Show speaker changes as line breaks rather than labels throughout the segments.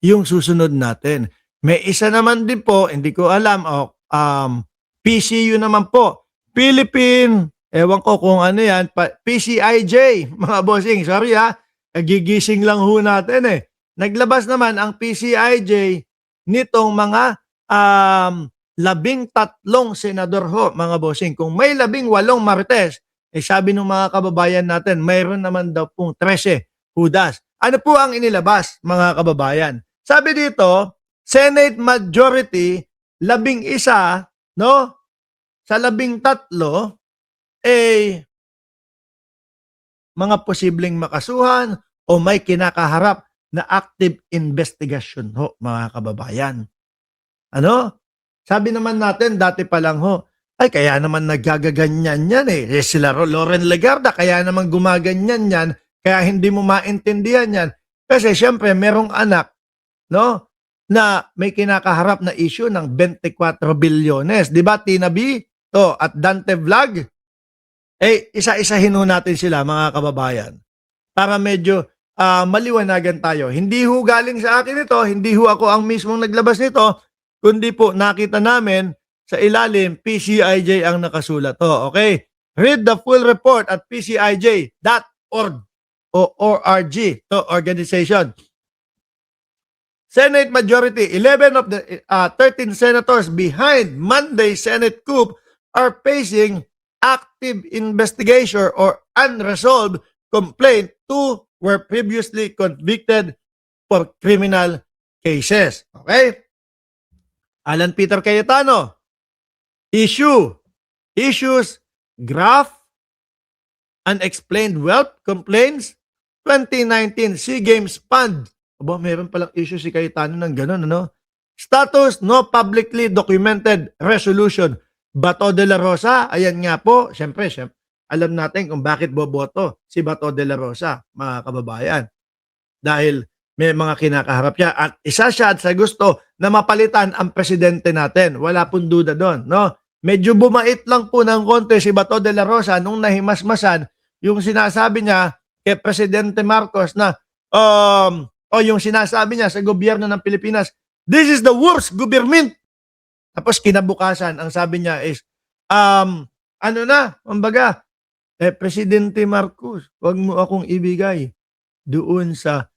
yung susunod natin. May isa naman din po, hindi ko alam, PCU naman po, Philippine, ewan ko kung ano yan, PCIJ, mga bossing, sorry gigising lang ho natin eh. Naglabas naman ang PCIJ nitong mga 13 senador ho, mga bossing. Kung may 18 marites, sabi ng mga kababayan natin, mayroon naman daw pong 13 hudas. Ano po ang inilabas, mga kababayan? Sabi dito, Senate majority, 11, no? Sa 13, mga posibleng makasuhan o may kinakaharap na active investigation ho, mga kababayan. Ano? Sabi naman natin, dati pa lang ho, ay kaya naman nagagaganyan yan eh. Sila Loren Legarda, kaya naman gumaganyan yan, kaya hindi mo maintindihan yan. Kasi syempre, merong anak, no? Na may kinakaharap na issue ng 24 bilyones. Di ba, Tina B? To, at Dante Vlog? Isa-isahin ho natin sila, mga kababayan. Para medyo maliwanagan tayo. Hindi ho galing sa akin ito, hindi ho ako ang mismong naglabas nito, kundi po nakita namin sa ilalim, PCIJ ang nakasulat. Okay? Read the full report at pcij.org o ORG, to organization. Senate majority, 11 of the 13 senators behind Monday Senate coup are facing active investigation or unresolved complaint. 2 were previously convicted for criminal cases. Okay? Alan Peter Cayetano, issues, graph, unexplained wealth complaints, 2019 SEA Games Fund. Aba, meron palang issue si Cayetano ng gano'n, ano? Status, no publicly documented resolution. Bato de la Rosa, ayan nga po, syempre, alam natin kung bakit boboto si Bato de la Rosa, mga kababayan. Dahil may mga kinakaharap siya at isa siya at sa gusto na mapalitan ang presidente natin. Wala pong duda doon, no? Medyo bumait lang po ng konti si Bato de la Rosa nung nahimasmasan yung sinasabi niya kay Presidente Marcos na yung sinasabi niya sa gobyerno ng Pilipinas, this is the worst government. Tapos kinabukasan, ang sabi niya is, kumbaga, Presidente Marcos, wag mo akong ibigay doon sa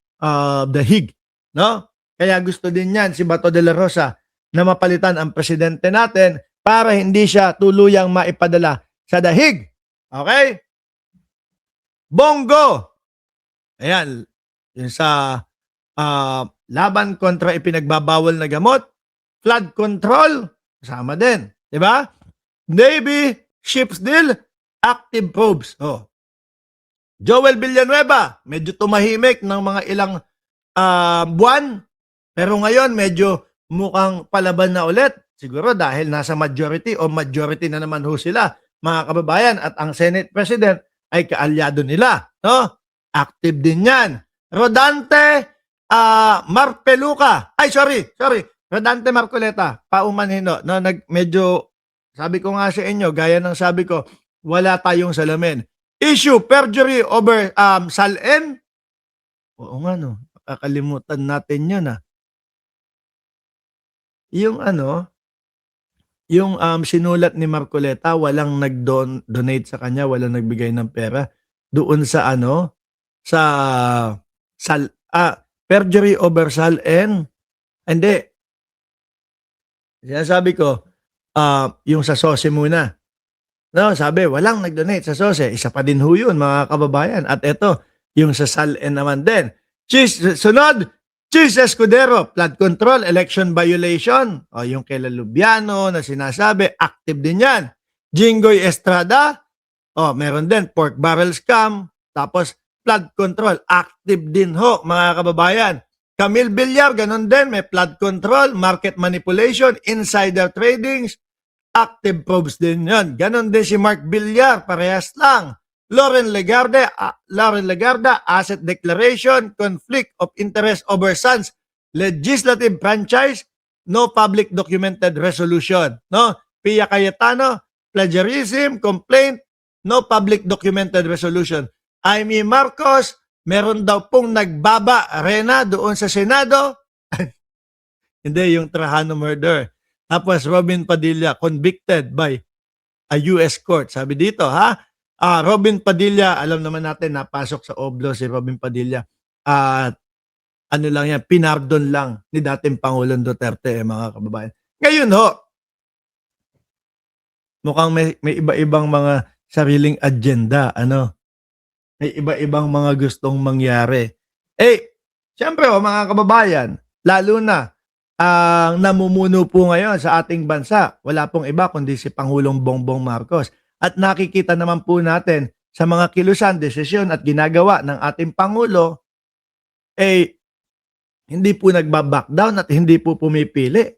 dahig, no? Kaya gusto din yan si Bato de la Rosa na mapalitan ang presidente natin para hindi siya tuluyang maipadala sa dahig. Okay? Bongo. Ayan, yung sa laban kontra ipinagbabawal na gamot, flood control, kasama din. Diba? Navy, ships deal, active probes. Joel Villanueva, medyo tumahimik ng mga ilang buwan, pero ngayon medyo mukhang palaban na ulit. Siguro dahil nasa majority o majority na naman ho sila, mga kababayan, at ang Senate President ay kaalyado nila. No? Active din yan. Rodante Marpeluca. Rodante Marcoleta. Paumanhin, no? Medyo, sabi ko nga sa inyo, gaya ng sabi ko, wala tayong salamin. Issue, perjury over Salen. Oo nga, no? Kakalimutan natin yun, Yung sinulat ni Marcoleta, walang nag-donate sa kanya, walang nagbigay ng pera doon sa perjury over Salen. Hindi. Sabi ko, yung sa SOSE muna. No, sabi, walang nag-donate sa SOSE. Isa pa din ho yun, mga kababayan. At ito, yung sa Salen naman din. Sunod, Chis Escudero, flood control, election violation. Yung kay Lubiano na sinasabi, active din yan. Jinggoy Estrada, meron din, pork barrel scam. Tapos, flood control, active din ho, mga kababayan. Camille Villar, ganun din, may flood control, market manipulation, insider tradings, active probes din yun. Ganun din si Mark Villar, parehas lang. Loren Legarda, asset declaration, conflict of interest over sons, legislative franchise, no public documented resolution. No? Pia Cayetano, plagiarism, complaint, no public documented resolution. Amy Marcos, meron daw pong nagbaba arena doon sa Senado. Hindi, yung Trajano murder. Tapos Robin Padilla, convicted by a US court. Sabi dito, ha? Robin Padilla, alam naman natin, napasok sa Oblo si Robin Padilla. At ano lang yan, pinardon lang ni dating Pangulong Duterte, mga kababayan. Ngayon ho, mukhang may iba-ibang mga sariling agenda, ano? May iba-ibang mga gustong mangyari. Siyempre mga kababayan, lalo na ang namumuno po ngayon sa ating bansa, wala pong iba kundi si Pangulong Bongbong Marcos. At nakikita naman po natin sa mga kilusan, desisyon at ginagawa ng ating Pangulo, hindi po nagbaback down at hindi po pumipili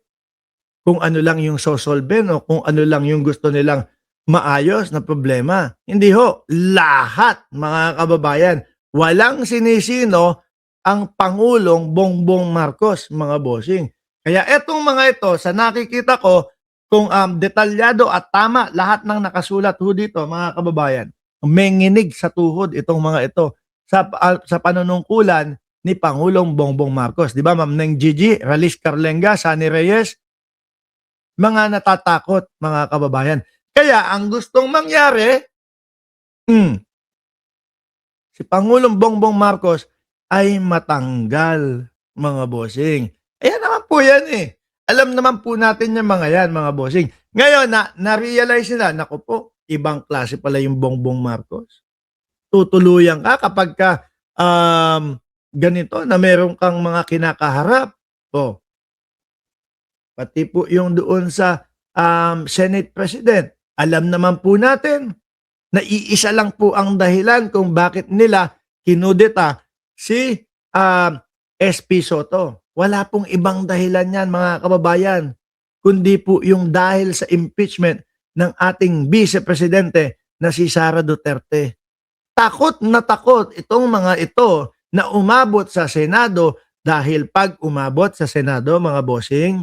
kung ano lang yung sosolben o kung ano lang yung gusto nilang maayos na problema. Hindi ho, lahat mga kababayan, walang sinisino ang Pangulong Bongbong Marcos, mga bossing. Kaya etong mga ito, sa nakikita ko, kung detalyado at tama lahat ng nakasulat ho dito, mga kababayan, may nginig sa tuhod itong mga ito sa panunungkulan ni Pangulong Bongbong Marcos. Di ba, Ma'am Neng Gigi, Ralis Carlenga, Sani Reyes, mga natatakot, mga kababayan. Kaya ang gustong mangyari, si Pangulong Bongbong Marcos ay matanggal, mga bossing. Ayan naman po yan eh. Alam naman po natin yung mga yan, mga bossing. Ngayon, na-realize nila, naku po, ibang klase pala yung Bongbong Marcos. Tutuluyan ka kapag ka ganito na meron kang mga kinakaharap. Pati po yung doon sa Senate President. Alam naman po natin na iisa lang po ang dahilan kung bakit nila kinudeta si SP Soto. Wala pong ibang dahilan yan, mga kababayan, kundi po yung dahil sa impeachment ng ating Vice Presidente na si Sara Duterte. Takot na takot itong mga ito na umabot sa Senado dahil pag umabot sa Senado, mga bossing,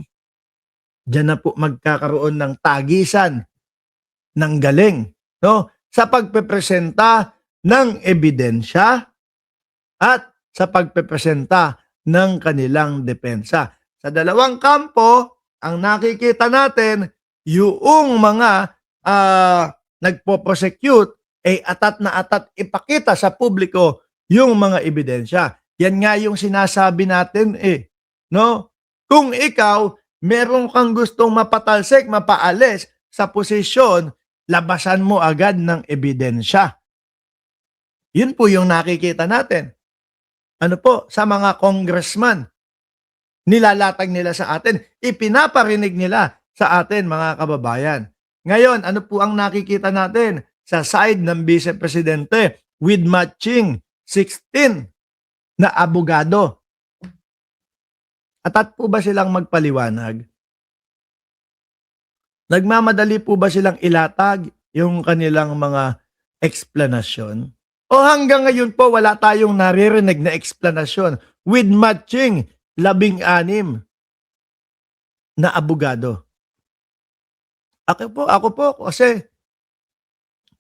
diyan na po magkakaroon ng tagisan ng galing, no? Sa pagpepresenta ng ebidensya at sa pagpepresenta ng kanilang depensa. Sa dalawang kampo, ang nakikita natin, yung mga nagpo-prosecute ay atat na atat ipakita sa publiko yung mga ebidensya. Yan nga yung sinasabi natin no? Kung ikaw, meron kang gustong mapatalsik, mapaalis sa posisyon, labasan mo agad ng ebidensya. Yun po yung nakikita natin. Ano po, sa mga congressman, nilalatag nila sa atin, ipinaparinig nila sa atin, mga kababayan. Ngayon, ano po ang nakikita natin sa side ng Vice Presidente with matching 16 na abogado? Atat po ba silang magpaliwanag? Nagmamadali po ba silang ilatag yung kanilang mga eksplanasyon? O hanggang ngayon po wala tayong naririnig na eksplanasyon with matching 16 na abogado? Ako po kasi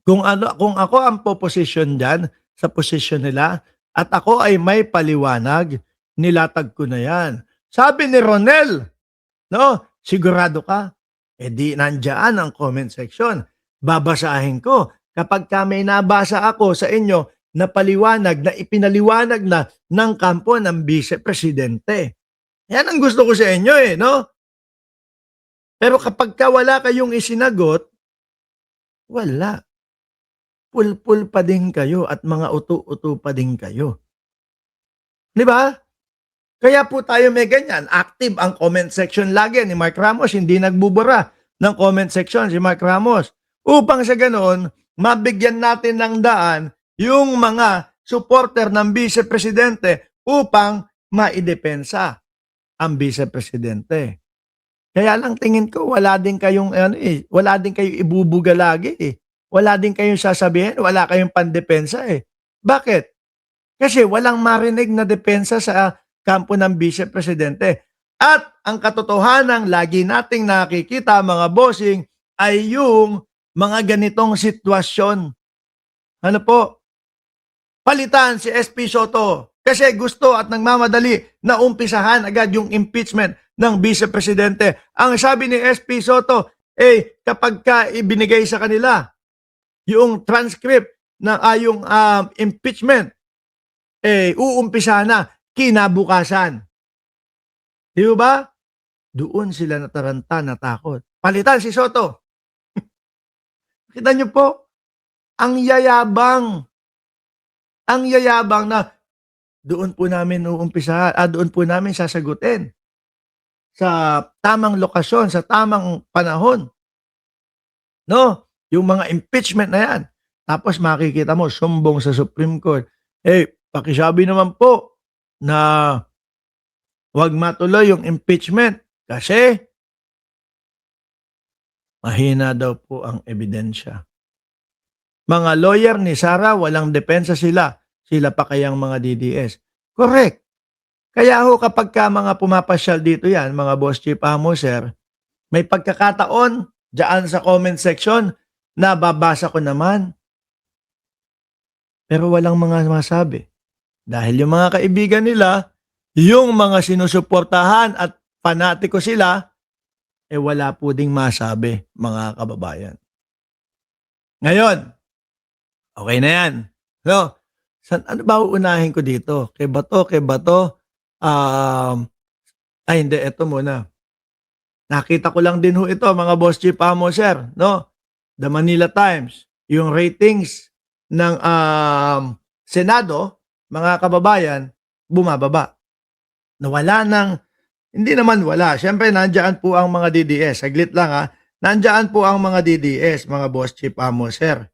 kung ako ang po-position diyan sa posisyon nila at ako ay may paliwanag, nilatag ko na yan. Sabi ni Ronel, no, sigurado ka? Di nandiyan ang comment section. Babasahin ko. Kapag may nabasa ako sa inyo na paliwanag, na ipinaliwanag na ng kampo ng Vice Presidente. Yan ang gusto ko sa inyo no? Pero kapag wala kayong isinagot, wala. Pulpul pa din kayo at mga uto-uto pa din kayo. Di ba? Kaya po tayo may ganyan. Active ang comment section lagi ni Mark Ramos. Hindi nagbubura ng comment section si Mark Ramos. Upang sa ganoon, mabigyan natin ng daan yung mga supporter ng Vice Presidente upang maidepensa ang Vice Presidente. Kaya lang tingin ko wala din kayong wala din kayong ibubuga lagi Wala din kayong sasabihin, wala kayong pandepensa Bakit? Kasi walang marinig na depensa sa kampo ng Vice Presidente. At ang katotohanan lagi nating nakikita, mga bossing, ay yung mga ganitong sitwasyon. Ano po? Palitan si SP Soto kasi gusto at nagmamadali na umpisahan agad yung impeachment ng Vice Presidente. Ang sabi ni SP Soto, kapag ka ibinigay sa kanila yung transcript ng yung impeachment, uumpisa na kinabukasan. Di ba? Doon sila nataranta, natakot. Palitan si Soto. Kita niyo po, ang yayabang na doon po namin uumpisa, doon po namin sasagutin sa tamang lokasyon, sa tamang panahon. No? Yung mga impeachment na yan. Tapos makikita mo, sumbong sa Supreme Court. Pakisabi naman po na wag matuloy yung impeachment kasi mahina daw po ang ebidensya. Mga lawyer ni Sara, walang depensa sila. Sila pa kayang mga DDS. Correct. Kaya ho kapag ka mga pumapasyal dito yan, mga Boss Chief Amo, sir, may pagkakataon dyan sa comment section na babasa ko naman. Pero walang mga masabi. Dahil yung mga kaibigan nila, yung mga sinusuportahan at fanatiko sila, wala po ding masabi, mga kababayan. Ngayon, okay na yan. No? Ano ba uunahin ko dito? Kay Bato? Hindi, eto muna. Nakita ko lang din ho ito, mga Boss Chief Amo, sir. No? The Manila Times, yung ratings ng Senado, mga kababayan, bumababa. Nawala ng, hindi naman wala. Siyempre, nandiyan po ang mga DDS. Saglit lang ha. Nandiyan po ang mga DDS, mga Boss Chief Amo, sir.